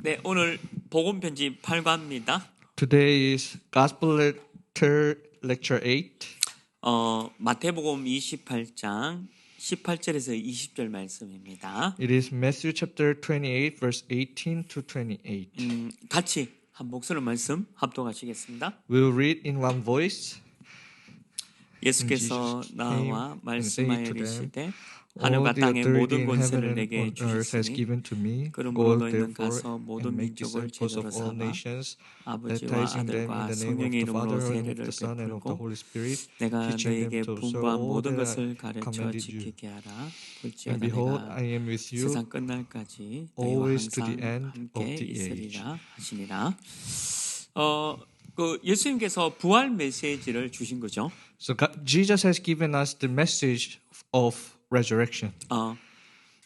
네, 오늘 복음 편지 8과입니다. Today is Gospel Letter Lecture 8. 마태복음 28장 18절에서 20절 말씀입니다. It is Matthew chapter 28 verse 18 to 28. 같이 한 목소리 말씀 합독하시겠습니다. We'll read in one voice. 예수께서 Jesus 나와 came and 말씀하여 said to them, 이르시되 All 하늘과 the 땅의 authority 모든 in 권세를 heaven 내게 and on earth has 주셨으니 given to me. 그러므로 Go 너희는 therefore 가서 모든 and make 민족을 disciples 제자로 of all 삼아 nations, 아버지와 baptizing them in 아들과 the name of 성령의 the 이름으로 Father and of 세례를 the Son and of the 베풀고 Holy Spirit, 내가 teaching them 너에게 to observe 분부한 all 모든 that I 것을 가르쳐 commanded you. 지키게 하라. And 볼지어다 behold, 내가 I am with you 세상 끝날까지 너희와 always to the 항상 end 함께 of the age. 있으리라 하시니라. 예수님께서 부활 메시지를 주신 거죠. So Jesus has given us the message of resurrection.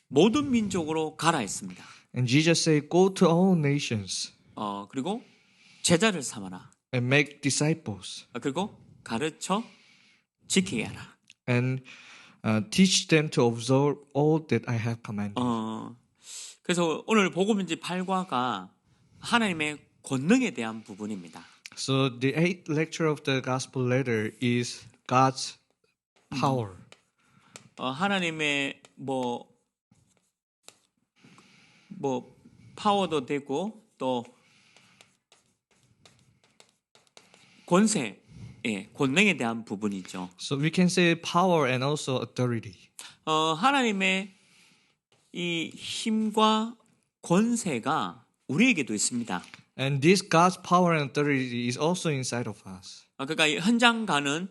모든 민족으로 가라 했습니다. And Jesus said, go to all nations 그리고 제자를 삼아라. and make disciples 그리고 가르쳐 지키게 하라. and teach them to observe all that I have commanded. 그래서 오늘 복음편지 8과가 하나님의 권능에 대한 부분입니다. So the 8th lecture of the gospel letter is God's power. 하나님의 파워도 되고 또 권세, 권능에 대한 부분이죠. So we can say power and also authority. 하나님의 이 힘과 권세가 우리에게도 있습니다. And this God's power and authority is also inside of us. 그러니까 현장 가는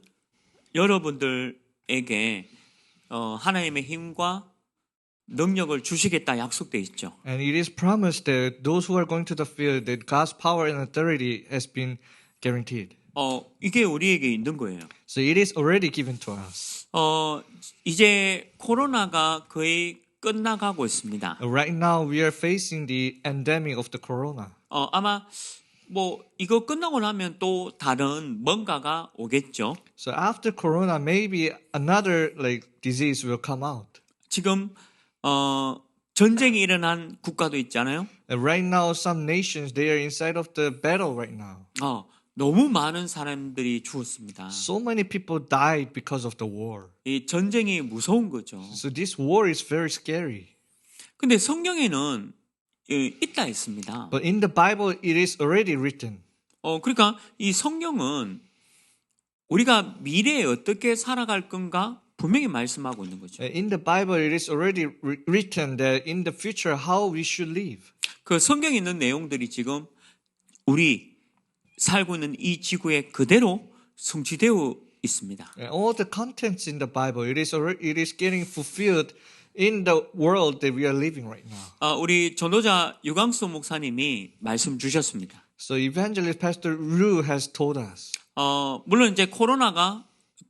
여러분들에게 하나님의 힘과 능력을 주시겠다 약속돼 있죠. And it is promised that those who are going to the field, that God's power and authority has been guaranteed. 이게 우리에게 있는 거예요. So it is already given to us. 이제 코로나가 거의 끝나가고 있습니다. Right now we are facing the endemic of the corona. 아마 이거 끝나고 나면 또 다른 뭔가가 오겠죠. So after corona, maybe another disease will come out. 지금 전쟁이 일어난 국가도 있잖아요. And right now, some nations they are inside of the battle right now. 너무 많은 사람들이 죽었습니다. So many people died because of the war. 이 전쟁이 무서운 거죠. So this war is very scary. 근데 성경에는 있다 했습니다. But in the Bible, it is already written. 그러니까 이 성경은 우리가 미래에 어떻게 살아갈 건가 분명히 말씀하고 있는 거죠. In the Bible, it is already written that in the future how we should live. 그 성경에 있는 내용들이 지금 우리 살고 있는 이 지구에 그대로 성취되어 있습니다. And all the contents in the Bible, it is getting fulfilled in the world that we are living right now. 우리 전도자 유광수 목사님이 말씀 주셨습니다. So Evangelist Pastor Ru has told us. 물론 이제 코로나가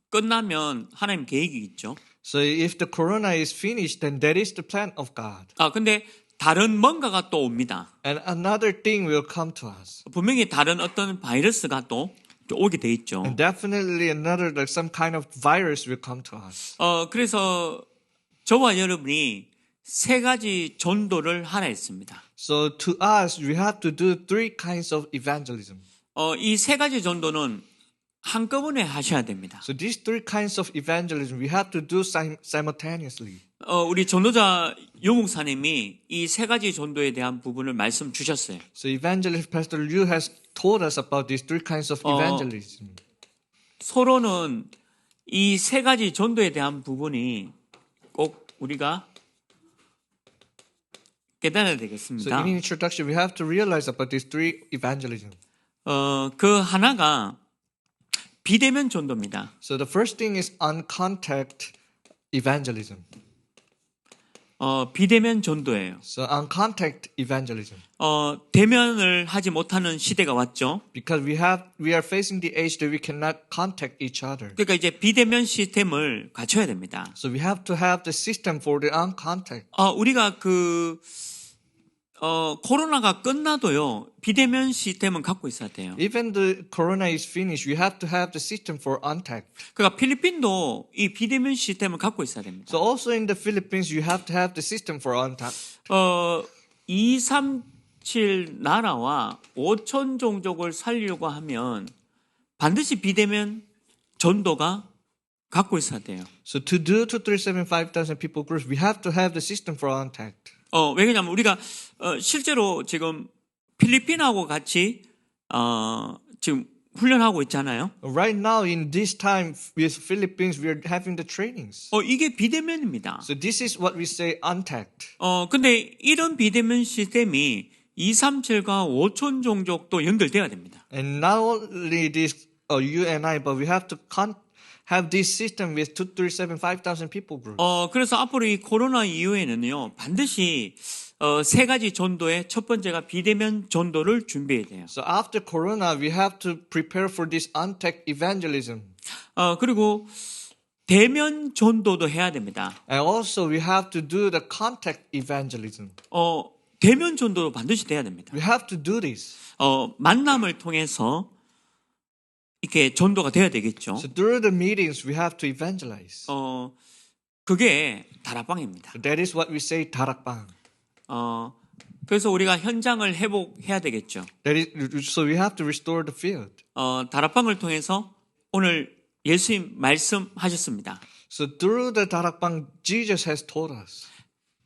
끝나면 하나님 계획이 있죠. So if the corona is finished, then that is the plan of God. 근데 다른 뭔가가 또 옵니다. And another thing will come to us. 분명히 다른 어떤 바이러스가 또 오게 돼 있죠. And definitely another, some kind of virus will come to us. 그래서 저와 여러분이 세 가지 전도를 하라 했습니다. So to us, we have to do three kinds of evangelism. 이 세 가지 전도는 한꺼번에 하셔야 됩니다. So these three kinds of evangelism, we have to do simultaneously. 우리 전도자 유 목사님이 이 세 가지 전도에 대한 부분을 말씀 주셨어요. So Evangelist Pastor Liu has told us about these three kinds of evangelism. 서로는 이 세 가지 전도에 대한 부분이 꼭 우리가 깨달아야 So 되겠습니다. in introduction, we have to realize about these three evangelism. 그 하나가 비대면 전도입니다. So the first thing is on-contact evangelism. 비대면 전도예요. So on-contact evangelism. 대면을 하지 못하는 시대가 왔죠. Because we are facing the age that we cannot contact each other. 그러니까 이제 비대면 시스템을 갖춰야 됩니다. So we have to have the system for the on-contact. 우리가 코로나가 끝나도요, 비대면 시스템은 갖고 있어야 돼요. Even the corona is finished, we have to have the system for contact. 그러니까 필리핀도 이 비대면 시스템을 갖고 있어야 됩니다. So also in the Philippines, you have to have the system for contact. 2, 3 237 나라와 5천 종족을 살리려고 하면 반드시 비대면 전도가 갖고 있어야 돼요. So to do 237,5,000 people groups, we have to have the system for contact. 왜냐하면 우리가 실제로 지금 필리핀하고 같이 지금 훈련하고 있잖아요. Right now, in this time with Philippines, we are having the trainings. 이게 비대면입니다. So this is what we say untact. 근데 이런 비대면 시스템이 237과 5천 종족도 연결돼야 됩니다. And not only this, you and I, but we have to have this system with 237,5,000 people group. 그래서 앞으로 이 코로나 이후에는요, 반드시 세 가지 전도의 첫 번째가 비대면 전도를 준비해야 돼요. So after Corona, we have to prepare for this untact evangelism. 그리고 대면 전도도 해야 됩니다. And also, we have to do the contact evangelism. 대면 전도도 반드시 돼야 됩니다. We have to do this. 만남을 통해서 이렇게 전도가 돼야 되겠죠. So through the meetings, we have to evangelize. 그게 다락방입니다. That is what we say 다락방. 그래서 우리가 현장을 회복해야 되겠죠. So we have to restore the field. 다락방을 통해서 오늘 예수님 말씀하셨습니다. So through the 다락방, Jesus has told us,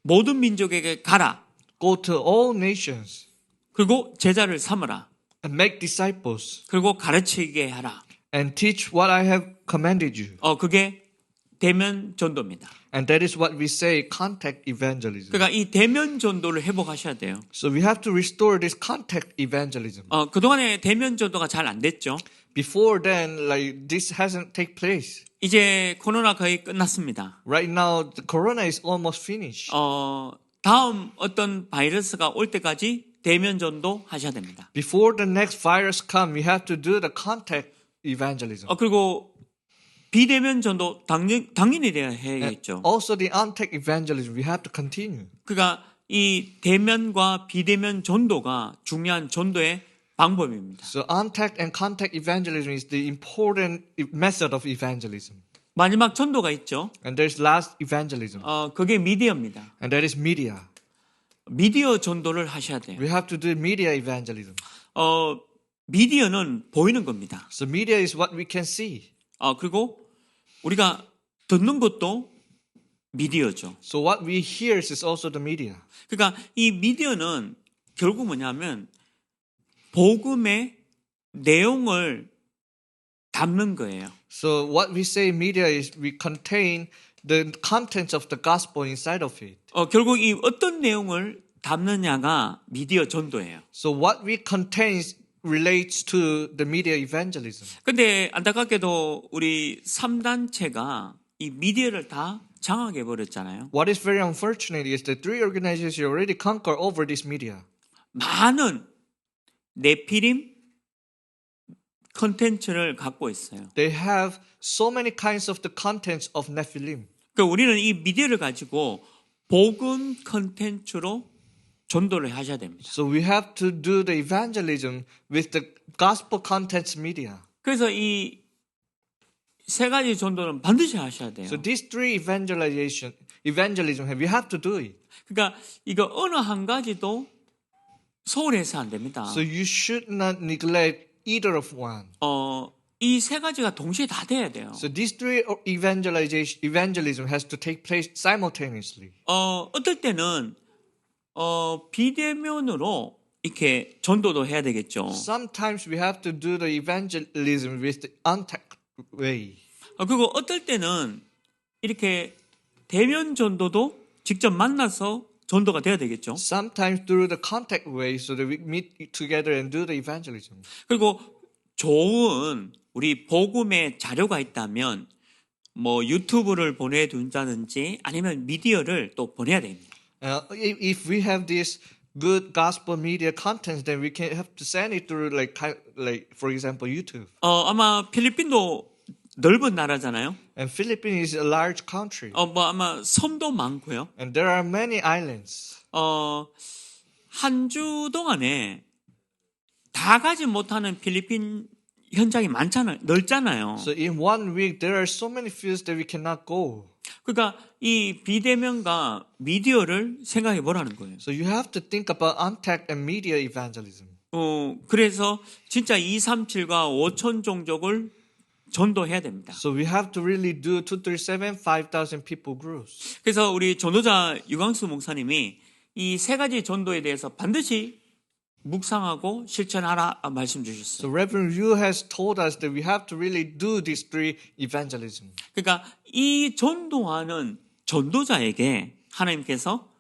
모든 민족에게 가라. go to all nations 그리고 제자를 삼으라. and make disciples 그리고 가르치게 하라. and teach what I have commanded you. 그게 대면 전도입니다. And that is what we say contact evangelism. 그러니까 이 대면 전도를 회복하셔야 돼요. So we have to restore this contact evangelism. 그동안에 대면 전도가 잘 안 됐죠. Before then, like this hasn't take place. 이제 코로나 거의 끝났습니다. Right now, the corona is almost finished. 다음 어떤 바이러스가 올 때까지 대면 전도 하셔야 됩니다. Before the next virus come, we have to do the contact evangelism. 그리고 비대면 전도 당연히 해야겠죠. Also the untact evangelism, we have to continue. 그러니까 이 대면과 비대면 전도가 중요한 전도의 방법입니다. So untact and contact evangelism is the important method of evangelism. 마지막 전도가 있죠. And there's last evangelism. 그게 미디어입니다. And that is media. 미디어 전도를 하셔야 돼요. We have to do media evangelism. 미디어는 보이는 겁니다. So media is what we can see. 그리고 우리가 듣는 것도 미디어죠. So what we hear is also the media. 그러니까 이 미디어는 결국 뭐냐면 복음의 내용을 담는 거예요. So what we say media is we contain the contents of the gospel inside of it. 결국 이 어떤 내용을 담느냐가 미디어 전도예요. So what we contain relates to the media evangelism. 근데 안타깝게도 우리 3단체가 이 미디어를 다 장악해 버렸잖아요. What is very unfortunate is that three organizations already conquer over this media. 많은 네피림 컨텐츠를 갖고 있어요. They have so many kinds of the contents of Nephilim. 그러니까 우리는 이 미디어를 가지고 복음 컨텐츠로 전도를 하셔야 됩니다. So we have to do the evangelism with the gospel contents media. 그래서 이 세 가지 전도는 반드시 하셔야 돼요. So these three evangelism, we have to do it. 그러니까 이거 어느 한 가지도 소홀해서 안 됩니다. So you should not neglect either of one. 이 세 가지가 동시에 다 돼야 돼요. So these three evangelism has to take place simultaneously. 어떨 때는 비대면으로 이렇게 전도도 해야 되겠죠. Sometimes we have to do the evangelism with the untact way. 그리고 어떨 때는 이렇게 대면 전도도 직접 만나서 전도가 돼야 되겠죠. Sometimes through the contact way, so that we meet together and do the evangelism. 그리고 좋은 우리 복음의 자료가 있다면 뭐 유튜브를 보내둔다든지 아니면 미디어를 또 보내야 됩니다. If we have this good gospel media contents, then we can have to send it through like for example YouTube. 아마 필리핀도 넓은 나라잖아요. And Philippines is a large country. 뭐 아마 섬도 많고요. And there are many islands. 한 주 동안에 다 가지 못하는 필리핀 현장이 많잖아요. 넓잖아요. So in 1 week, there are so many fields that we cannot go. 그러니까 이 비대면과 미디어를 생각해 보라는 거예요. So you have to think about untact and media evangelism. 그래서 진짜 237과 5천 종족을 전도해야 됩니다. So we have to really do 237, 5,000 people groups. 그래서 우리 전도자 유광수 목사님이 이 세 가지 전도에 대해서 반드시 묵상하고 실천하라 말씀 So 주셨어요. Reverend Yu has told us that we have to really do these 3 evangelism. 그러니까 이 전도하는 전도자에게 하나님께서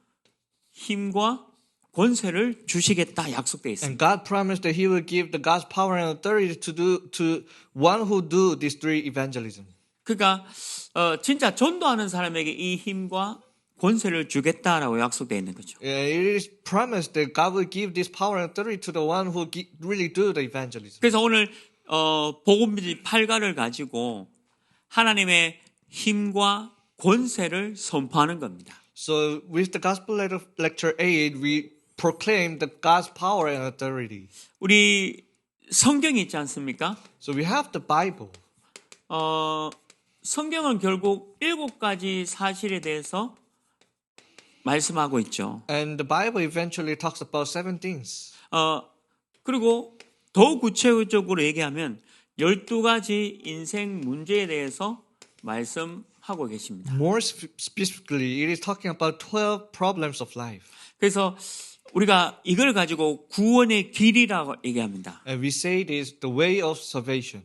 힘과 권세를 주시겠다 약속되어 있습니다. And God promised that He will give the God's power and authority to one who do these 3 evangelism. 그러니까 진짜 전도하는 사람에게 이 힘과 권세를 주겠다라고 약속되어 있는 거죠. It is promised that God will give this power and authority to the one who really do the evangelism. 그래서 오늘 복음지 8가를 가지고 하나님의 힘과 권세를 선포하는 겁니다. So with the Gospel Lecture 8, we proclaim the God's power and authority. 우리 성경이 있지 않습니까? So we have the Bible. 성경은 결국 7가지 사실에 대해서 말씀하고 있죠. And the Bible eventually talks about 7 things. 그리고 더 구체적으로 얘기하면 12가지 인생 문제에 대해서 말씀하고 계십니다. More specifically, it is talking about 12 problems of life. 그래서 우리가 이걸 가지고 구원의 길이라고 얘기합니다. And we say it is the way of salvation.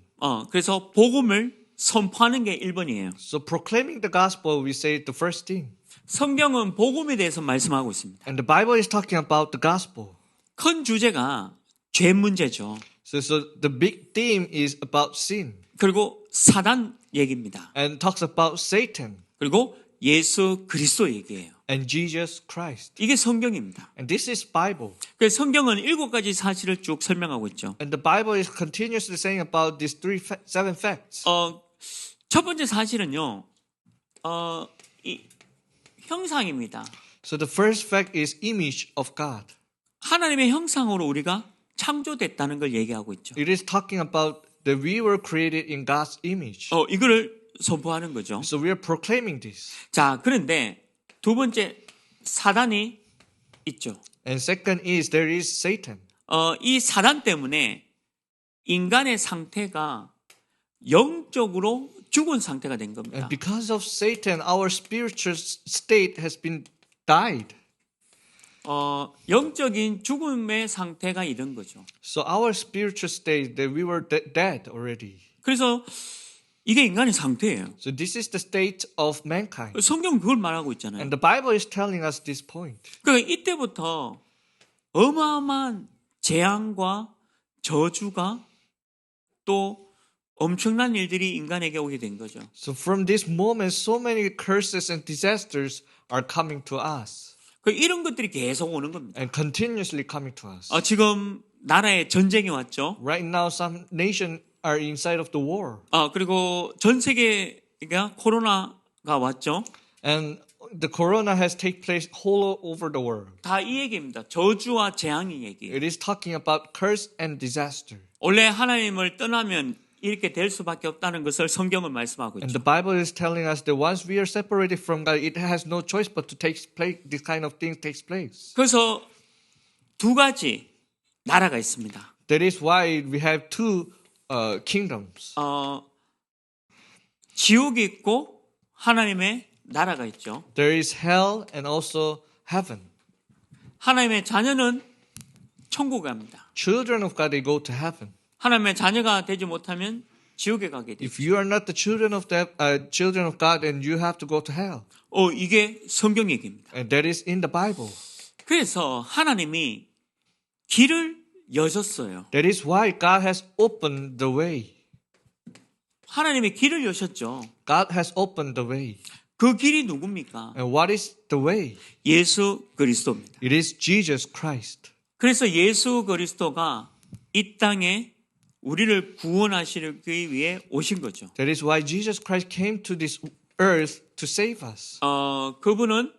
그래서 복음을 선포하는 게 1번이에요. So proclaiming the gospel, we say the first thing. 성경은 복음에 대해서 말씀하고 있습니다. And the Bible is talking about the gospel. 큰 주제가 죄 문제죠. So the big theme is about sin. 그리고 사단 얘기입니다. And talks about Satan 그리고 예수 그리스도 얘기예요. and Jesus Christ. 이게 성경입니다. And this is Bible. 그래서 성경은 7가지 사실을 쭉 설명하고 있죠. And the Bible is continuously saying about these 7 facts. 첫 번째 사실은요. 이 형상입니다. So the first fact is image of God. 하나님의 형상으로 우리가 창조됐다는 걸 얘기하고 있죠. It is talking about that we were created in God's image. 이거를 선포하는 거죠. So we are proclaiming this. 자, 그런데 두 번째 사단이 있죠. And second is there is Satan. 이 사단 때문에 인간의 상태가 영적으로 죽은 상태가 된 겁니다. And because of Satan, our spiritual state has been died. 영적인 죽음의 상태가 이런 거죠. So our spiritual state that we were dead already. 그래서 이게 인간의 상태예요. So this is the state of mankind. 성경은 그걸 말하고 있잖아요. And the Bible is telling us this point. 그러니까 이때부터 어마어마한 재앙과 저주가 또 엄청난 일들이 인간에게 오게 된 거죠. So from this moment, so many curses and disasters are coming to us. 이런 것들이 계속 오는 겁니다. And continuously coming to us. 지금 나라에 전쟁이 왔죠. Right now, some nations are inside of the war. 그리고 전 세계가 코로나가 왔죠. And the corona has taken place all over the world. 다 이 얘기입니다. 저주와 재앙의 얘기예요. It is talking about curse and disaster. 원래 하나님을 떠나면 이렇게 될 수밖에 없다는 것을 성경은 말씀하고 And 있죠. the Bible is telling us that once we are separated from God, it has no choice but to take place. This kind of thing takes place. 그래서 두 가지 나라가 있습니다. That is why we have 2 kingdoms. 지옥이 있고 하나님의 나라가 있죠. There is hell and also heaven. 하나님의 자녀는 천국에 갑니다. Children of God, they go to heaven. 하나님의 자녀가 되지 못하면 지옥에 가게 돼요. If you are not the children of God, then you have to go to hell. 이게 성경 얘기입니다. And that is in the Bible. 그래서 하나님이 길을 여셨어요. That is why God has opened the way. 하나님이 길을 여셨죠. God has opened the way. 그 길이 누굽니까? And what is the way? 예수 그리스도입니다. It is Jesus Christ. 그래서 예수 그리스도가 이 땅에 우리를 구원하시기 위해 오신 거죠. That is why Jesus Christ came to this earth to save us. 그분은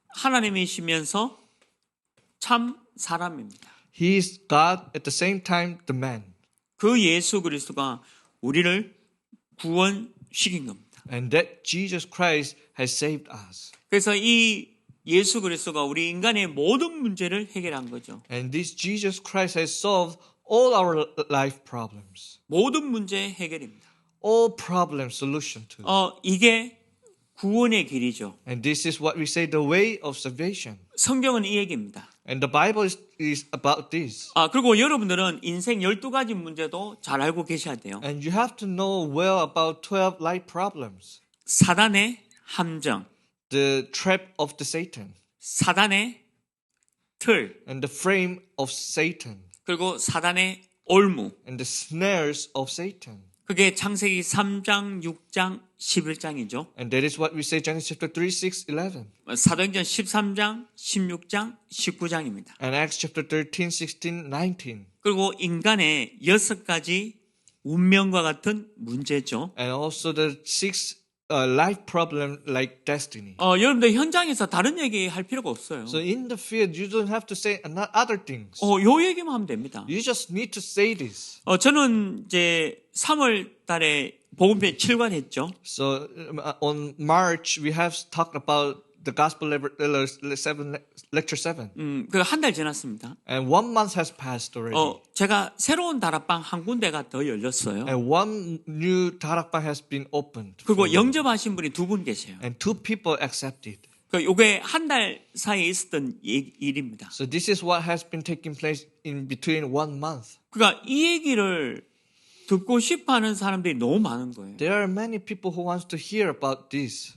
하나님이시면서 참 사람입니다. He is God at the same time the man. 그 예수 그리스도가 우리를 구원시킨 겁니다. And that Jesus Christ has saved us. 그래서 이 예수 그리스도가 우리 인간의 모든 문제를 해결한 거죠. And this Jesus Christ has solved all our life problems. 모든 문제 해결입니다. All problem solution to. 이게 구원의 길이죠. And this is what we say the way of salvation. 성경은 이 얘기입니다. And the Bible is about this. 그리고 여러분들은 인생 12가지 문제도 잘 알고 계셔야 돼요. And you have to know well about 12 life problems. 사단의 함정, The trap of the Satan. 사단의 틀, And the frame of Satan. 그리고 사단의 올무. And the snares of Satan. 그게 창세기 3장, 6장, 11장이죠. And that is what we say Genesis chapter 3, 6, 11. 사도행전 13장, 16장, 19장입니다. And Acts chapter 13, 16, 19. 그리고 인간의 6가지 운명과 같은 문제죠. And also the 6 life problem like destiny. 여러분들 현장에서 다른 얘기 할 필요가 없어요. So in the field, you don't have to say other things. 요 얘기만 하면 됩니다. You just need to say this. 저는 이제 3월 달에 복음편 7관 했죠. So on March, we have talked about the gospel lecture 7. 그 한 달 지났습니다. And 1 month has passed already. 제가 새로운 다락방 한 군데가 더 열렸어요. And one new darakbang has been opened. 그리고 영접하신 분이 2분 계세요. And 2 people accepted. 이게 한 달 사이에 있었던 일입니다. So this is what has been taking place in between 1 month. 그러니까 이 얘기를 듣고 싶어하는 사람들이 너무 많은 거예요. There are many people who wants to hear about this.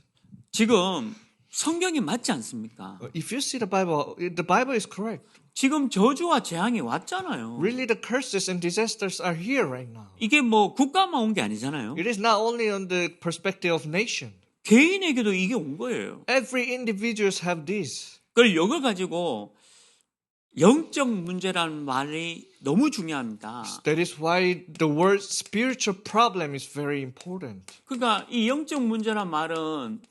지금 성경이 맞지 않습니까? If you see the Bible is correct. 지금 저주와 재앙이 왔잖아요. Really, the curses and disasters are here right now. 이게 뭐 국가만 온 게 아니잖아요. It is not only on the perspective of nation. 개인에게도 이게 온 거예요. Every individuals have this. 그걸 이걸 가지고 영적 문제라는 말이 너무 중요합니다. That is why the word spiritual problem is very important. 그러니까 이 영적 문제란 말은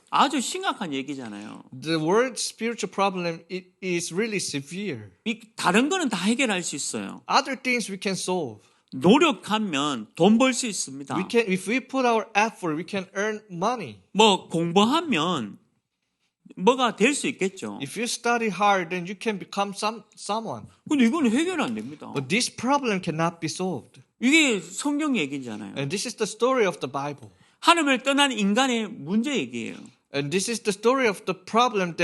아주 심각한 얘기잖아요. The word spiritual problem it is really severe. 다른 거는 다 해결할 수 있어요. Other things we can solve. 노력하면 돈 벌 수 있습니다. If we put our effort, we can earn money. 뭐 공부하면 뭐가 될 수 있겠죠. If you study hard, then you can become someone. 근데 이건 해결 안 됩니다. But this problem cannot be solved. 이게 성경 얘기잖아요. And this is the story of the Bible. 하나님을 떠난 인간의 문제 얘기예요. And this is the story of the problem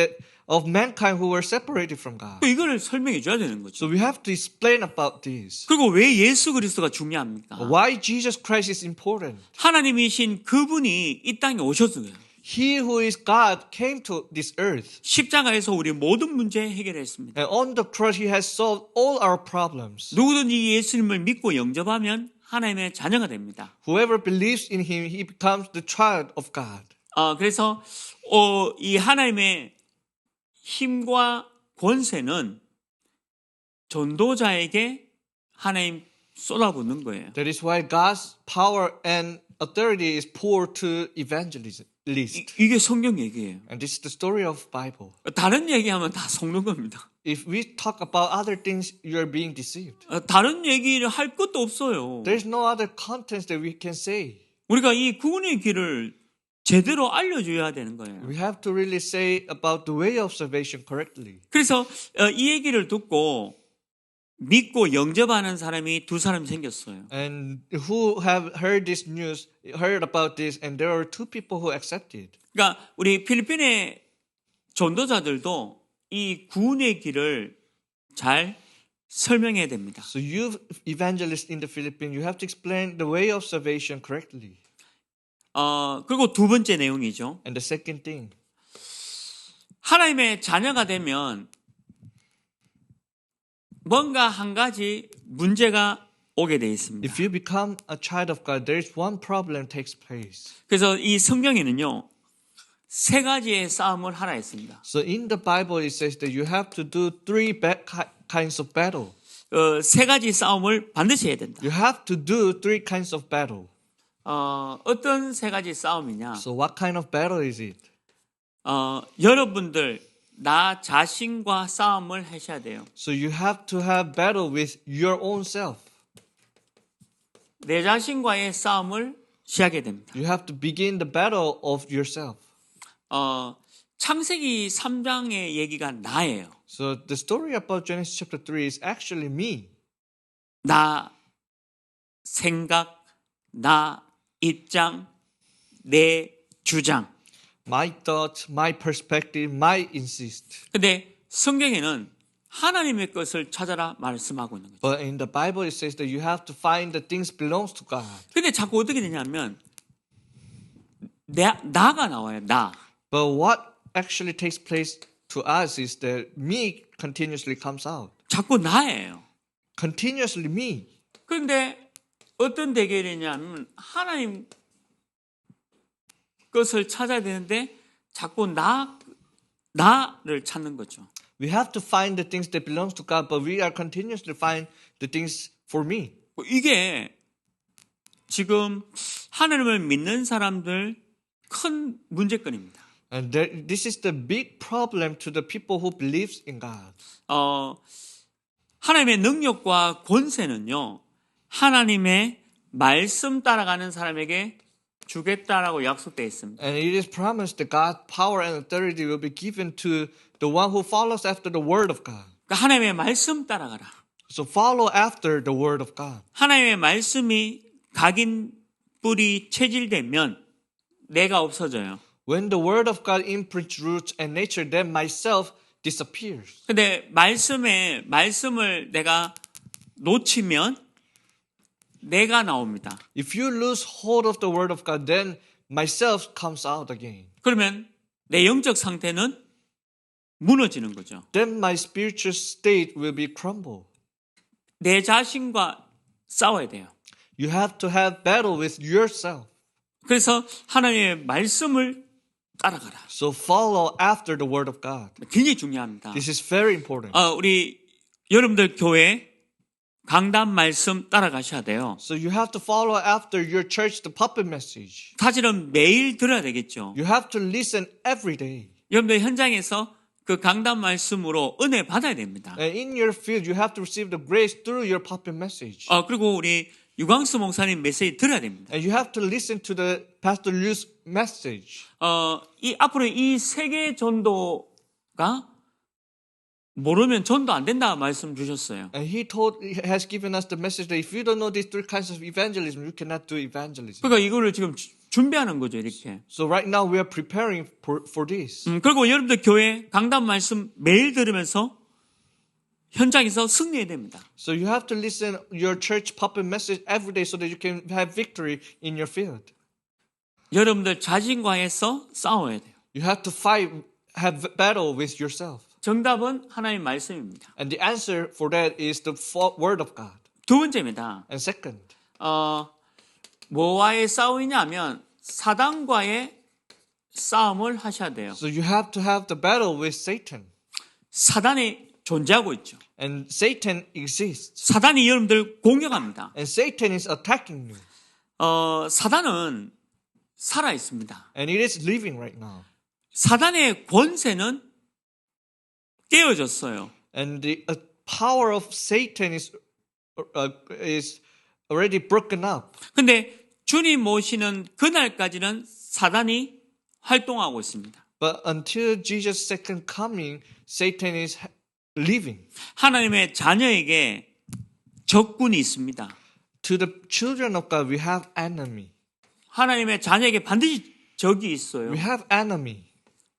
of mankind who were separated from God. 이거를 설명해 줘야 되는 거죠. So we have to explain about this. 그리고 왜 예수 그리스도가 중요합니까? Why Jesus Christ is important. 하나님이신 그분이 이 땅에 오셨어요. He who is God came to this earth. 십자가에서 우리 모든 문제 해결했습니다. And on the cross he has solved all our problems. 누구든지 예수님을 믿고 영접하면 하나님의 자녀가 됩니다. Whoever believes in him, he becomes the child of God. 그래서 이 하나님의 힘과 권세는 전도자에게 하나님 쏟아붓는 거예요. That is why God's power and authority is poured to evangelists. 이게 성경 얘기예요. And this is the story of Bible. 다른 얘기하면 다 속는 겁니다. If we talk about other things, you are being deceived. 다른 얘기를 할 것도 없어요. There's no other contents that we can say. 우리가 이 구원의 길을 제대로 알려줘야 되는 거예요. We have to really say about the way of salvation correctly. 그래서 이 얘기를 듣고 믿고 영접하는 사람이 2사람이 생겼어요. And who have heard this news, heard about this, and there are 2 people who accepted. 그러니까 우리 필리핀의 전도자들도 이 구원의 길을 잘 설명해야 됩니다. So you evangelists in the Philippines, you have to explain the way of salvation correctly. 그리고 2번째 내용이죠. And the second thing, 하나님의 자녀가 되면 뭔가 한 가지 문제가 오게 돼 있습니다. if you become a child of God, there is one problem takes place. 그래서 이 성경에는요 3가지의 싸움을 하라 했습니다. So in the Bible, it says that you have to do 3 kinds of battle. 3가지 싸움을 반드시 해야 된다. You have to do 3 kinds of battle. 어떤 3가지 싸움이냐? So what kind of battle is it? 여러분들 나 자신과 싸움을 하셔야 돼요. So you have to have battle with your own self. 내 자신과의 싸움을 시작하게 됩니다. You have to begin the battle of yourself. 창세기 3장의 얘기가 나예요. So the story about Genesis chapter 3 is actually me. 나 생각, 나 입장, 내 주장. My thoughts, my perspective, my insist. 근데 성경에는 하나님의 것을 찾아라 말씀하고 있는 거죠. But in the Bible it says that you have to find the things belongs to God. 근데 자꾸 어떻게 되냐면 나가 나와요. 나. But what actually takes place to us is that me continuously comes out. 자꾸 나예요. Continuously me. 그런데 어떤 대결이냐면 하나님 것을 찾아야 되는데 자꾸 나를 찾는 거죠. We have to find the things that belongs to God, but we are continuously find the things for me. 이게 지금 하나님을 믿는 사람들 큰 문제건입니다. And this is the big problem to the people who believes in God. 하나님의 능력과 권세는요. 하나님의 말씀 따라가는 사람에게 주겠다라고 약속되어 있습니다. And it is promised that God's power and authority will be given to the one who follows after the word of God. 그러니까 하나님의 말씀 따라가라. So follow after the word of God. 하나님의 말씀이 각인 뿌리 체질되면 내가 없어져요. When the word of God imprints roots and nature, then myself disappears. 근데 말씀을 내가 놓치면 내가 나옵니다. If you lose hold of the word of God, then myself comes out again. 그러면 내 영적 상태는 무너지는 거죠. Then my spiritual state will be crumbled. 내 자신과 싸워야 돼요. You have to have battle with yourself. 그래서 하나님의 말씀을 따라가라. So follow after the word of God. 굉장히 중요합니다. This is very important. 우리 여러분들 교회 강단 말씀 따라가셔야 돼요. So you have to follow after your church the puppet message. 사실은 매일 들어야 되겠죠. You have to listen every day. 여러분들 현장에서 그 강단 말씀으로 은혜 받아야 됩니다. And in your field, you have to receive the grace through your puppet message. 그리고 우리 유광수 목사님 메시지 들어야 됩니다. And you have to listen to the Pastor Liu's message. 앞으로 이 세계 전도가 모르면 전도 안 된다 말씀 주셨어요. And he has given us the message that if you don't know these three kinds of evangelism, you cannot do evangelism. 그러니까 이거를 지금 준비하는 거죠, 이렇게. So right now we are preparing for this. 그리고 여러분들 교회 강단 말씀 매일 들으면서 현장에서 승리해야 됩니다. So you have to listen your church puppet message every day so that you can have victory in your field. 여러분들 자신과에서 싸워야 돼요. You have to have battle with yourself. 정답은 하나님 말씀입니다. And the answer for that is the word of God. 두 번째입니다. And second, 뭐와의 싸움이냐면 사단과의 싸움을 하셔야 돼요. so you have to have the battle with Satan. 사단이 존재하고 있죠. And Satan exists. 사단이 여러분들 공격합니다. And Satan is attacking you. 사단은 살아 있습니다. And it is living right now. 사단의 권세는 깨어졌어요. And the power of Satan is already broken up. 근데 주님 모시는 그날까지는 사단이 활동하고 있습니다. But until Jesus' second coming, Satan is living. 하나님의 자녀에게 적군이 있습니다. To the children of God, we have enemy. 하나님의 자녀에게 반드시 적이 있어요. We have enemy.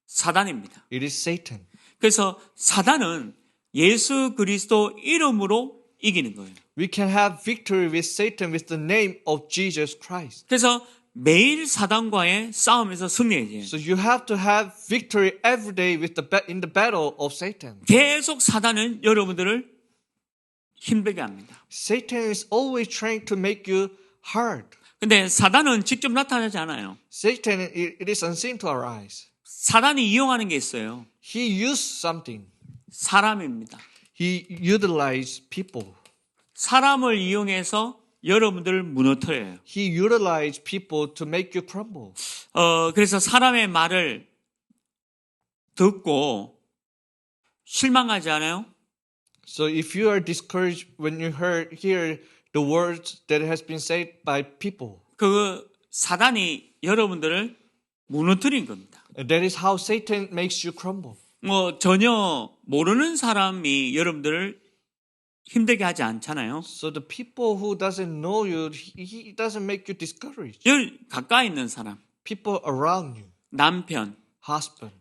사단입니다. It is Satan. 그래서 사단은 예수 그리스도 이름으로 이기는 거예요. We can have victory with Satan with the name of Jesus Christ. 그래서 매일 사단과의 싸움에서 승리해야 돼요. So you have to have victory every day in the battle of Satan. 계속 사단은 여러분들을 힘들게 합니다. Satan is always trying to make you hard. 근데 사단은 직접 나타나지 않아요. Satan, it is unseen to our eyes. 사단이 이용하는 게 있어요. He used something. 사람입니다. He utilized people. 사람을 이용해서 여러분들을 무너뜨려요. He utilized people to make you crumble. 그래서 사람의 말을 듣고 실망하지 않아요? So if you are discouraged when you hear the words that has been said by people. 그 사단이 여러분들을 무너뜨린 겁니다. And that is how Satan makes you crumble. 뭐 전혀 모르는 사람이 여러분들을 힘들게 하지 않잖아요. So the people who doesn't know you, he doesn't make you discouraged. 가까이 있는 사람, People around you, 남편, husband,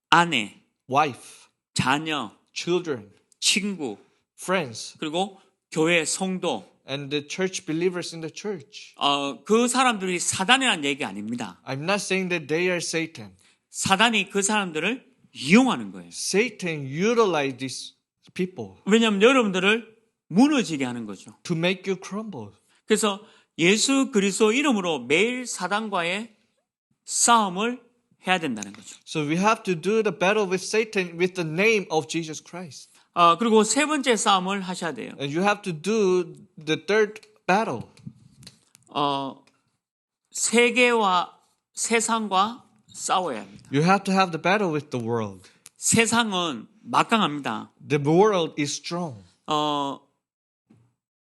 아내, wife, 자녀, children, 친구, friends, 그리고 교회 성도, and the church believers in the church. 그 사람들이 사단이라는 얘기 아닙니다. I'm not saying that they are Satan. 사단이 그 사람들을 이용하는 거예요. Satan utilized these people 왜냐하면 여러분들을 무너지게 하는 거죠. to make you crumble. 그래서 예수 그리스도 이름으로 매일 사단과의 싸움을 해야 된다는 거죠. So we have to do the battle with Satan with the name of Jesus Christ. 그리고 세 번째 싸움을 하셔야 돼요. And you have to do the third battle. 세계와 세상과 싸워야 합니다. You have to have the battle with the world. 세상은 막강합니다. The world is strong.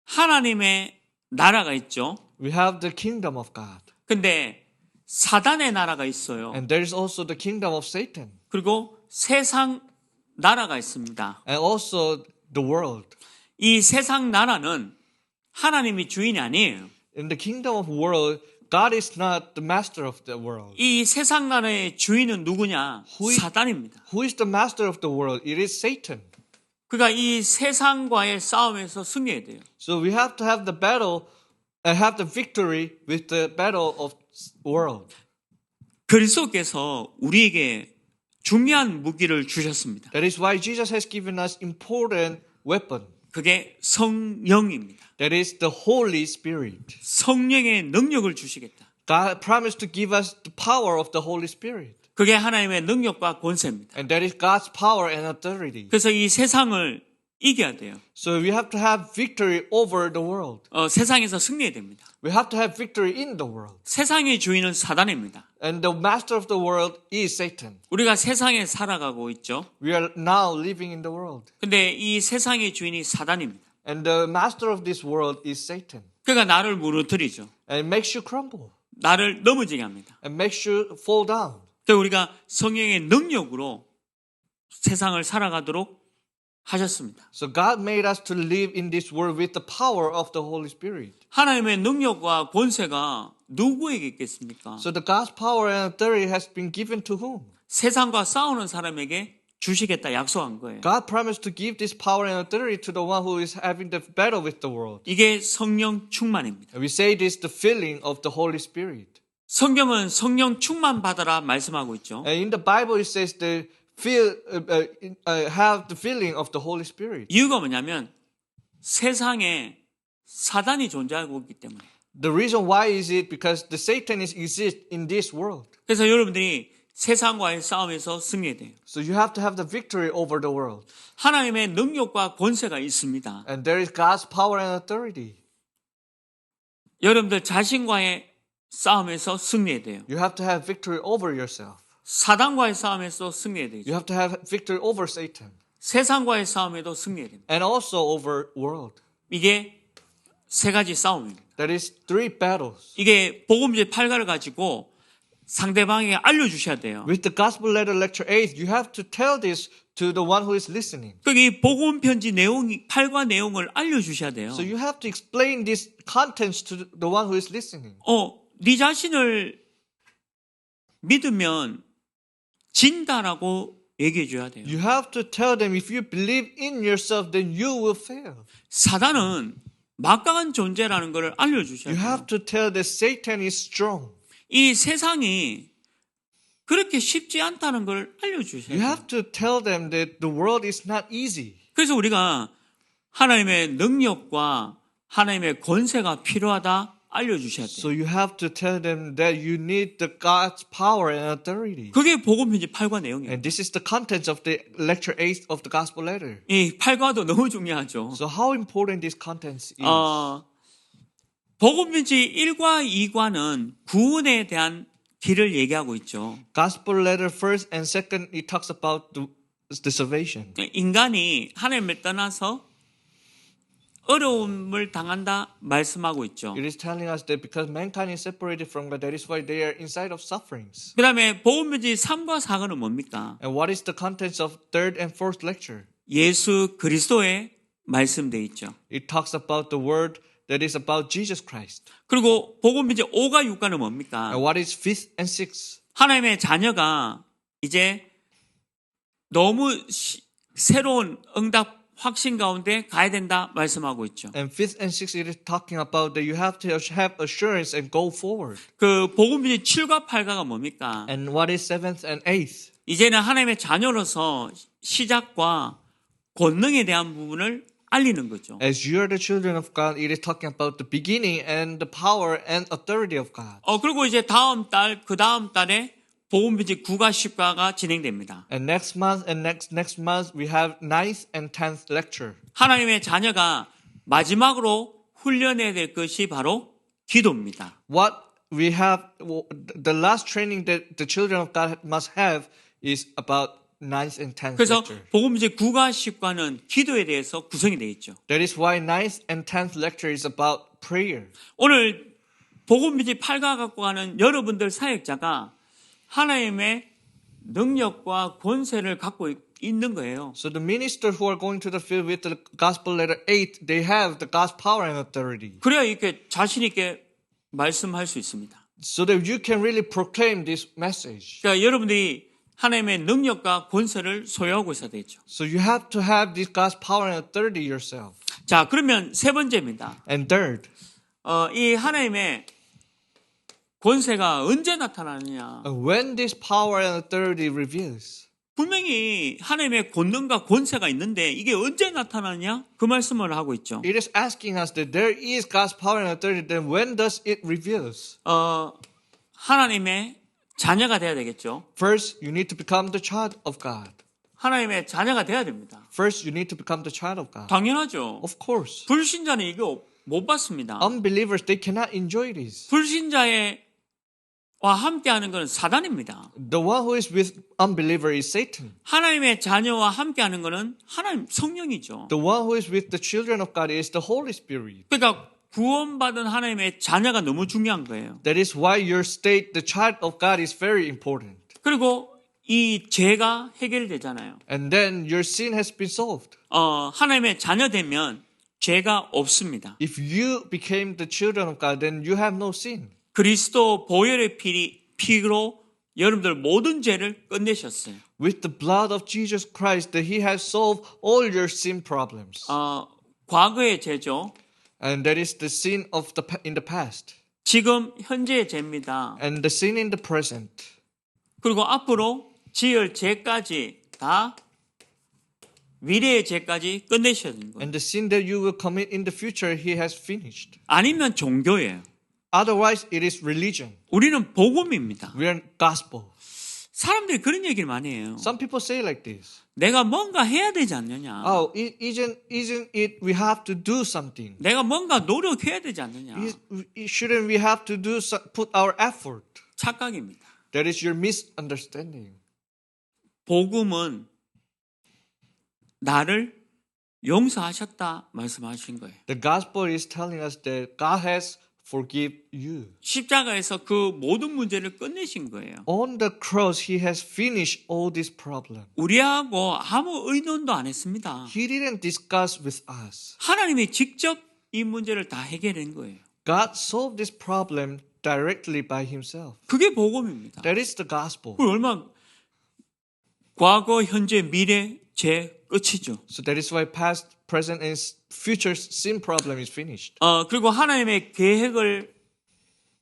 하나님의 나라가 있죠. We have the kingdom of God. 근데 사단의 나라가 있어요. And there is also the kingdom of Satan. 그리고 세상 나라가 있습니다. And also the world. 이 세상 나라는 하나님이 주인이 아니에요. In the kingdom of world, God is not the master of the world. 이 세상 나라의 주인은 누구냐? 사단입니다. Who is the master of the world? It is Satan. 그러니까 이 세상과의 싸움에서 승리해야 돼요. So we have to have the battle and have the victory with the battle of world. 그리스도께서 우리에게 중요한 무기를 주셨습니다. That is why Jesus has given us important weapon. 그게 성령입니다. That is the Holy Spirit. 성령의 능력을 주시겠다. God promised to give us the power of the Holy Spirit. 그게 하나님의 능력과 권세입니다. And that is God's power and authority. 그래서 이 세상을 이겨야 돼요. So we have to have victory over the world. 세상에서 승리해야 됩니다. We have to have victory in the world. 세상의 주인은 사단입니다. And the master of the world is Satan. 우리가 세상에 살아가고 있죠. We are now living in the world. 근데 이 세상의 주인이 사단입니다. And the master of this world is Satan. 그러니까 나를 무너뜨리죠. And it makes you crumble. 나를 넘어지게 합니다. And makes you fall down. 그래서 우리가 성령의 능력으로 세상을 살아가도록 하셨습니다. So God made us to live in this world with the power of the Holy Spirit. 하나님의 능력과 권세가 누구에게 있겠습니까? So the God's power and authority has been given to whom? 세상과 싸우는 사람에게 주시겠다 약속한 거예요. God promised to give this power and authority to the one who is having the battle with the world. 이게 성령 충만입니다. And we say this the filling of the Holy Spirit. 성경은 성령 충만 받아라 말씀하고 있죠. And in the Bible it says the have the filling of the Holy Spirit. 이유가 뭐냐면 세상에 사단이 존재하고 있기 때문에. The reason why is it because the Satan exists in this world. 그래서 여러분들이 세상과의 싸움에서 승리해야 돼요. So you have to have the victory over the world. 하나님의 능력과 권세가 있습니다. And there is God's power and authority. 여러분들 자신과의 싸움에서 승리해야 돼요. You have to have victory over yourself. 사단과의 싸움에서 승리해야 되죠. You have to have victory over Satan. 세상과의 싸움에도 승리해야 됩니다. And also over world. 이게 세 가지 싸움입니다. That is three battles. 이게 복음제 8가를 가지고 상대방에게 알려주셔야 돼요. With the Gospel Letter Lecture 8, you have to tell this to the one who is listening. 이 복음 편지 내용이 8과 내용을 알려주셔야 돼요. So you have to explain these contents to the one who is listening. 네 자신을 믿으면 진다라고 얘기해 줘야 돼요. You have to tell them if you believe in yourself, then you will fail. 사단은 막강한 존재라는 것을 알려주셔야 You 돼요. have to tell that Satan is strong. 이 세상이 그렇게 쉽지 않다는 걸 알려주셔야 You 돼요. have to tell them that the world is not easy. 그래서 우리가 하나님의 능력과 하나님의 권세가 필요하다 알려주셔야 돼요. So you have to tell them that you need the God's power and authority. 그게 복음 편지 8과 내용이에요. And this is the contents of the lecture 8 of the gospel letter. 이 8과도 너무 중요하죠. So how important this contents is? 복음 편지 1과 2과는 구원에 대한 길을 얘기하고 있죠. Gospel letter first and second, it talks about the salvation. 인간이 하나님을 떠나서 어려움을 당한다 말씀하고 있죠. It is telling us that because mankind is separated from God, that is why they are inside of sufferings. 그 다음에 복음편지 3과 4가는 뭡니까? And what is the contents of third and fourth lecture? 예수 그리스도의 말씀되어 있죠. It talks about the word that is about Jesus Christ. 그리고 복음편지 5과 6가는 뭡니까? And what is fifth and sixth? 하나님의 자녀가 이제 너무 새로운 응답 확신 가운데 가야 된다 말씀하고 있죠. And fifth and sixth, it is talking about that you have to have assurance and go forward. 그 복음편지 7과 8가가 뭡니까? And what is seventh and eighth? 이제는 하나님의 자녀로서 시작과 권능에 대한 부분을 알리는 거죠. As you are the children of God, it is talking about the beginning and the power and authority of God. 그리고 이제 다음 달, 그 다음 달에 복음편지 9과 10과가 진행됩니다. And next month and next month we have ninth and tenth lecture. 하나님의 자녀가 마지막으로 훈련해야 될 것이 바로 기도입니다. What we have, the last training that the children of God must have is about ninth and tenth 그래서 lecture. 복음편지 9과 10과는 기도에 대해서 구성이 되어 있죠. That is why ninth and tenth lecture is about prayer. 오늘 복음편지 8과 갖고 가는 여러분들 사역자가 하나님의 능력과 권세를 갖고 있는 거예요. So the ministers who are going to the field with the gospel letter 8, they have the God's power and authority. 그래야 이렇게 자신 있게 말씀할 수 있습니다. So that you can really proclaim this message. 그러니까 여러분들이 하나님의 능력과 권세를 소유하고 있어야 되죠. So you have to have this God's power and authority yourself. 자, 그러면 세 번째입니다. And third, 이 하나님의 권세가 언제 나타나느냐? when this power and authority reveals, 분명히 하나님의 권능과 권세가 있는데 이게 언제 나타나냐? 그 말씀을 하고 있죠. it is asking us that there is God's power and authority, then when does it reveals? 하나님의 자녀가 돼야 되겠죠. First, you need to become the child of God. 하나님의 자녀가 돼야 됩니다. First, you need to become the child of God. 당연하죠. Of course. 불신자는 이거 못 받습니다. Unbelievers, they cannot enjoy this. 불신자와 함께하는 것은 사단입니다. The one who is with unbeliever is Satan. 하나님의 자녀와 함께하는 것은 하나님 성령이죠. The one who is with the children of God is the Holy Spirit. 그러니까 구원받은 하나님의 자녀가 너무 중요한 거예요. That is why your state, the child of God, is very important. 그리고 이 죄가 해결되잖아요. And then your sin has been solved. 하나님의 자녀 되면 죄가 없습니다. If you became the children of God, then you have no sin. 그리스도 보혈의 피로 여러분들 모든 죄를 끝내셨어요. With the blood of Jesus Christ, that He has solved all your sin problems. 과거의 죄죠. And that is the sin of in the past. 지금 현재의 죄입니다. And the sin in the present. 그리고 앞으로 지을 죄까지 다 미래의 죄까지 끝내셔야 되는 거예요. And the sin that you will commit in the future, He has finished. 아니면 종교예요. Otherwise, it is religion. 우리는 복음입니다. We are gospel. 사람들이 그런 얘기를 많이 해요. Some people say like this. 내가 뭔가 해야 되지 않느냐. Oh, isn't it we have to do something? 내가 뭔가 노력해야 되지 않느냐. Shouldn't we have to put our effort? 착각입니다. That is your misunderstanding. 복음은 나를 용서하셨다 말씀하신 거예요. The gospel is telling us that God has forgive you. 십자가에서 그 모든 문제를 끝내신 거예요. On the cross, He has finished all this problem. 우리하고 아무 의논도 안 했습니다. He didn't discuss with us. 하나님이 직접 이 문제를 다 해결한 거예요. God solved this problem directly by Himself. 그게 복음입니다. That is the gospel. 그 얼마 과거, 현재, 미래 죄 끝이죠. So that is why past, present, and future sin problem is finished. 그리고 하나님의 계획을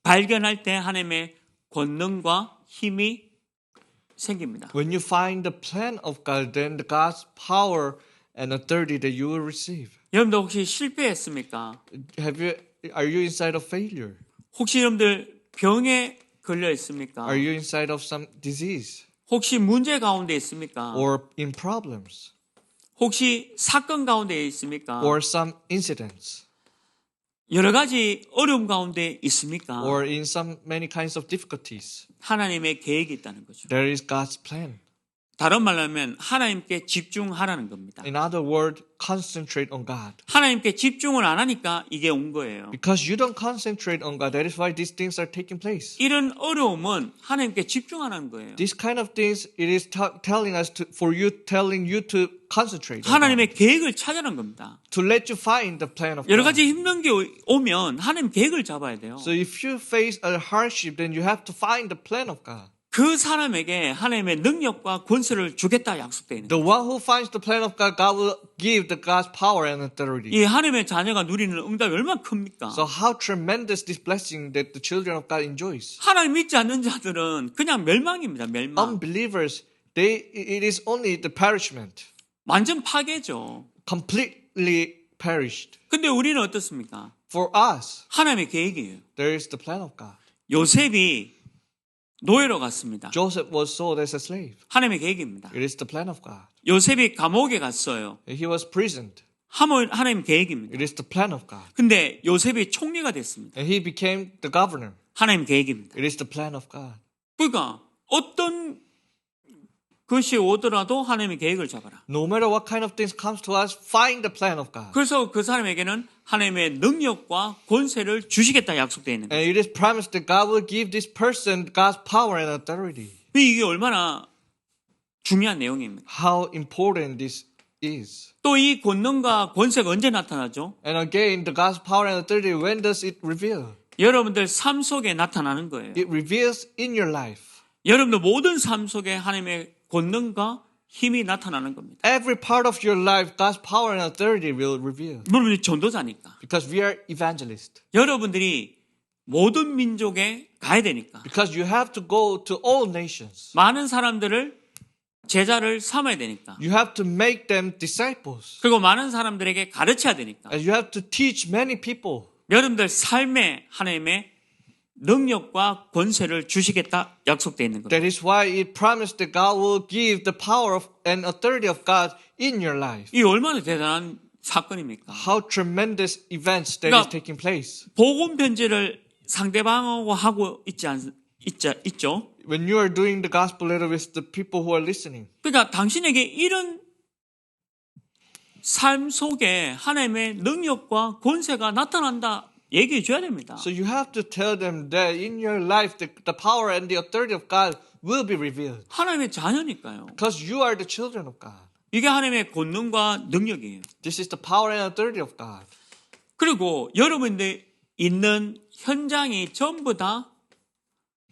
발견할 때 하나님의 권능과 힘이 생깁니다. When you find the plan of God, then the God's power and authority that you will receive. 여러분들 혹시 실패했습니까? Are you inside of failure? 혹시 여러분들 병에 걸려 있습니까? Are you inside of some disease 혹시 문제 가운데 있습니까? or in problems 혹시 사건 가운데 있습니까? or some incidents 여러 가지 어려움 가운데 있습니까? or in many kinds of difficulties? 하나님의 계획이 있다는 거죠. There is God's plan. 다른 말로 하면 하나님께 집중하라는 겁니다. In other words, concentrate on God. 하나님께 집중을 안 하니까 이게 온 거예요. Because you don't concentrate on God, that is why these things are taking place. 이런 어려움은 하나님께 집중하라는 거예요. These kind of things, it is telling us telling you to concentrate on God. 하나님의 계획을 찾아라는 겁니다. To let you find the plan of 여러 God. 가지 힘든 게 오면 하나님 계획을 잡아야 돼요. So if you face a hardship, then you have to find the plan of God. 그 사람에게 하나님의 능력과 권세를 주겠다 약속되어 있는 The 거예요. one who finds the plan of God, God will give the God's power and authority. 이 하나님의 자녀가 누리는 응답이 얼마나 큽니까? So how tremendous this blessing that the children of God enjoys. 하나님 믿지 않는 자들은 그냥 멸망입니다. 멸망. Unbelievers, it is only the perishment. 완전 파괴죠. Completely perished. 근데 우리는 어떻습니까? For us, 하나님의 계획이에요. there is the plan of God. 요셉이 노예로 갔습니다. Joseph was sold as a slave. 하나님의 계획입니다. It is the plan of God. 요셉이 감옥에 갔어요. He was imprisoned. 하나님 계획입니다. It is the plan of God. 근데 요셉이 총리가 됐습니다. And he became the governor. 하나님 계획입니다. It is the plan of God. 그러니까 어떤 것이 오더라도 하나님의 계획을 잡아라. No matter what kind of things comes to us, find the plan of God. 그래서 그 사람에게는 하나님의 능력과 권세를 주시겠다 약속되어 있는 거예요. And it is promised that God will give this person God's power and authority. 이게 얼마나 중요한 내용입니다. How important this is. 또 이 권능과 권세가 언제 나타나죠? And again, the God's power and authority, when does it reveal? 여러분들 삶 속에 나타나는 거예요. It reveals in your life. 여러분들 모든 삶 속에 하나님의 권능과 힘이 나타나는 겁니다. Every part of your life, God's power and authority will reveal. 여러분이 전도자니까. Because we are evangelists. 여러분들이 모든 민족에 가야 되니까. Because you have to go to all nations. 많은 사람들을 제자를 삼아야 되니까. You have to make them disciples. 그리고 많은 사람들에게 가르쳐야 되니까. And you have to teach many people. 여러분들 삶에 하나님의 능력과 권세를 주시겠다 약속되어 있는 겁니다. That is why it promised that God will give the power of and authority of God in your life. 이 얼마나 대단한 사건입니까? How tremendous events that is taking place. 복음 편지를 상대방하고 하고 있죠. When you are doing the gospel letter with the people who are listening. 그러니까 당신에게 이런 삶 속에 하나님의 능력과 권세가 나타난다 얘기해 줘야 됩니다. So you have to tell them that in your life the power and the authority of God will be revealed. 하나님의 자녀니까요. Because you are the children of God. 이게 하나님의 권능과 능력이에요. This is the power and authority of God. 그리고 여러분들 있는 현장이 전부 다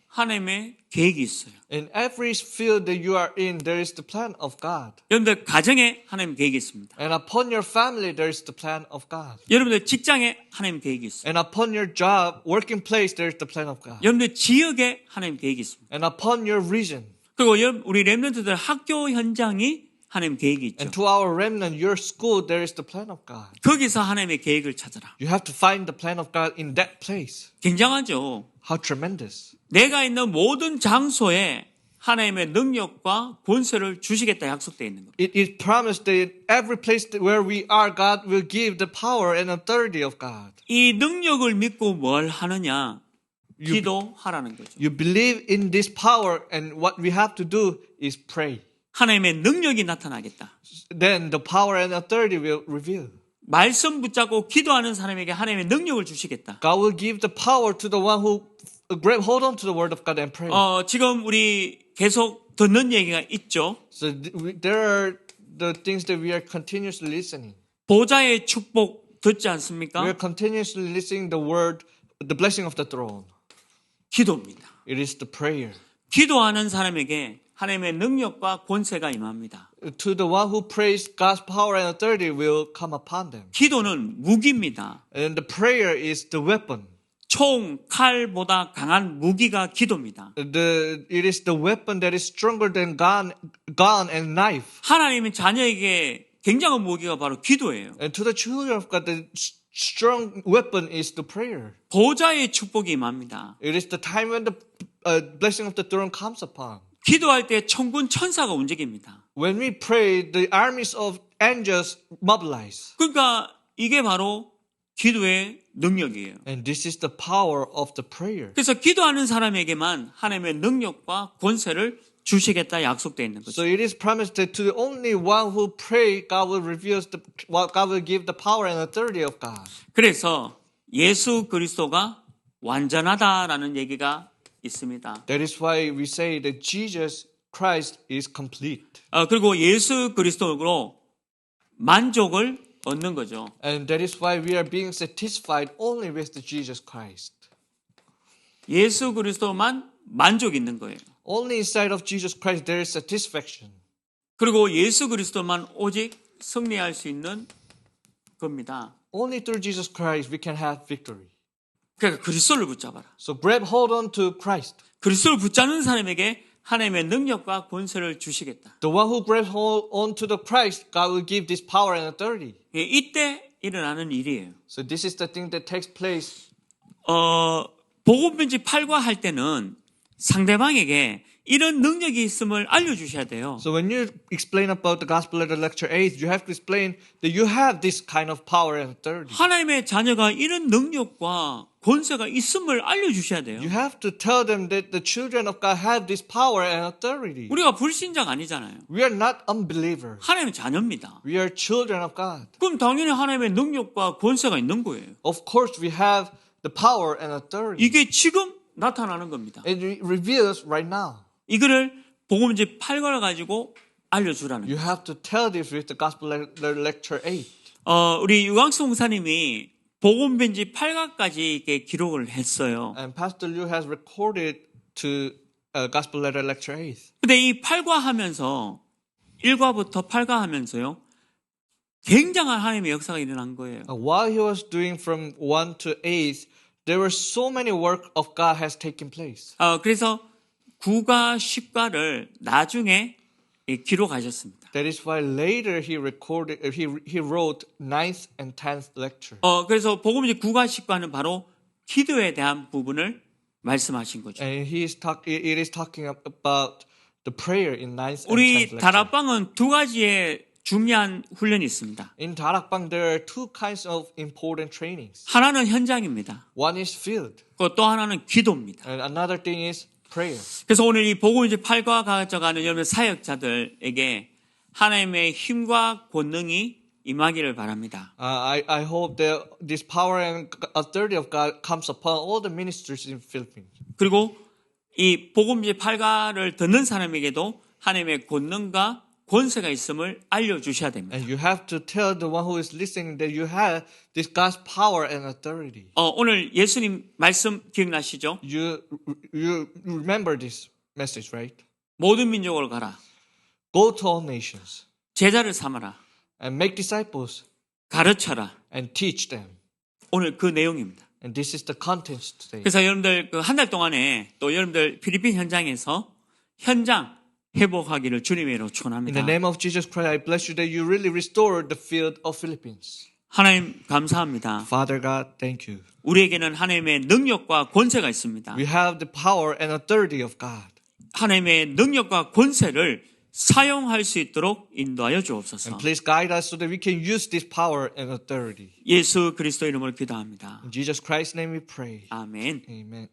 하나님의 계획이 있어요. In every field that you are in, there is the plan of God. 여러분들 가정에 하나님 계획이 있습니다. And upon your family, there is the plan of God. 여러분들 직장에 하나님 계획이 있어요. And upon your job, working place, there is the plan of God. 여러분들 지역에 하나님 계획이 있습니다. And upon your region. 그리고 우리 렘넌트들 학교 현장이 하나님 계획이 있죠. And to our remnant, your school, there is the plan of God. 거기서 하나님의 계획을 찾아라. You have to find the plan of God in that place. 굉장하죠. How tremendous. 내가 있는 모든 장소에 하나님의 능력과 권세를 주시겠다 약속되어 있는 겁니다. It is promised that every place where we are, God will give the power and authority of God. 이 능력을 믿고 뭘 하느냐? 기도하라는 거죠. You believe in this power, and what we have to do is pray. 하나님의 능력이 나타나겠다. Then the power and authority will reveal. 말씀 붙잡고 기도하는 사람에게 하나님의 능력을 주시겠다. God will give the power to the one who hold on to the word of God and pray. 지금 우리 계속 듣는 얘기가 있죠. So there are the things that we are continuously listening. 보좌의 축복 듣지 We 않습니까? are continuously listening the word, the blessing of the throne. 기도입니다. It is the prayer. 기도하는 사람에게 하나님의 능력과 권세가 임합니다. To the one who prays, God's power and authority will come upon them. 기도는 무기입니다. And the prayer is the weapon. 총, 칼보다 강한 무기가 기도입니다. It is the weapon that is stronger than gun and knife. 하나님의 자녀에게 굉장한 무기가 바로 기도예요. And to the children of God, the strong weapon is the prayer. 보좌의 축복이 임합니다. It is the time when the blessing of the throne comes upon. 기도할 때 천군 천사가 움직입니다. When we pray, the armies of angels mobilize. 그러니까 이게 바로 기도의 능력이에요. And this is the power of the prayer. 그래서 기도하는 사람에게만 하나님의 능력과 권세를 주시겠다 약속되어 있는 거죠. So it is promised that to the only one who pray, God will give the power and authority of God. 그래서 예수 그리스도가 완전하다라는 얘기가 있습니다. That is why we say that Jesus Christ is complete. 그리고 예수 그리스도로 만족을 얻는 거죠. And that is why we are being satisfied only with the Jesus Christ. 예수 그리스도만 만족이 있는 거예요. Only inside of Jesus Christ there is satisfaction. 그리고 예수 그리스도만 오직 승리할 수 있는 겁니다. Only through Jesus Christ we can have victory. 그러니까 그리스도를 붙잡아라. So grab hold on to Christ. 그리스도를 붙잡는 사람에게 하나님의 능력과 권세를 주시겠다. The one who grabs hold on to the Christ, God will give this power and authority. 이때 일어나는 일이에요. So this is the thing that takes place. 복음편지 8과 할 때는 상대방에게 이런 능력이 있음을 알려주셔야 돼요. So when you explain about the gospel letter lecture 8, you have to explain that you have this kind of power and authority. 하나님의 자녀가 이런 능력과 권세가 있음을 알려주셔야 돼요. You have to tell them that the children of God have this power and authority. 우리가 불신자가 아니잖아요. We are not unbelievers. 하나님의 자녀입니다. We are children of God. 그럼 당연히 하나님의 능력과 권세가 있는 거예요. Of course, we have the power and authority. 이게 지금 나타나는 겁니다. It reveals right now. 이거를 복음지 8권을 가지고 알려주라는 You 거예요. have to tell this with the gospel letter lecture 8. 우리 유광수 목사님이 복음편지 8과까지 이렇게 기록을 했어요. And Pastor Liu has recorded to gospel letter lecture 8. 근데 이 8과 하면서 1과부터 8과 하면서요. 굉장한 하나님의 역사가 일어난 거예요. While he was doing from 1 to 8, there were so many work of God has taken place. 그래서 9과 10과를 나중에 기록하셨습니다. That is why later he wrote 9th and 10th lecture. 그래서 복음지 9과 10과는 바로 기도에 대한 부분을 말씀하신 거죠. And it is talking about the prayer in 9th and 10th 우리 lecture. 다락방은 두 가지의 중요한 훈련이 있습니다. In Darakbang there are two kinds of important trainings. 하나는 현장입니다. One is field 또 하나는 기도입니다. and another thing is prayer. 그래서 오늘 이 복음지 8과 가져가는 여러분 사역자들에게 하나님의 힘과 권능이 임하기를 바랍니다. I hope that this power and authority of God comes upon all the ministers in Philippines. 그리고 이 복음지 8과를 듣는 사람에게도 하나님의 권능과 권세가 있음을 알려주셔야 됩니다. And you have to tell the one who is listening that you have this God's power and authority. 오늘 예수님 말씀 기억나시죠? You remember this message, right? 모든 민족으로 가라. Go to all nations 제자를 삼아라. and make disciples 가르쳐라. and teach them. 오늘 그 내용입니다. And this is the content today. 그래서 여러분들 한 달 동안에 또 여러분들 필리핀 현장에서 현장 회복하기를 주님의 이름으로 In the 축원합니다. name of Jesus Christ, I bless you that you really restore the field of Philippines. 하나님 감사합니다. Father God, thank you. 우리에게는 하나님의 능력과 권세가 있습니다. We have the power and authority of God. 하나님의 능력과 권세를 사용할 수 있도록 인도하여 주옵소서. And please guide us so that we can use this power and authority. 예수 그리스도 이름으로 기도합니다. In Jesus Christ's name we pray. 아멘. Amen.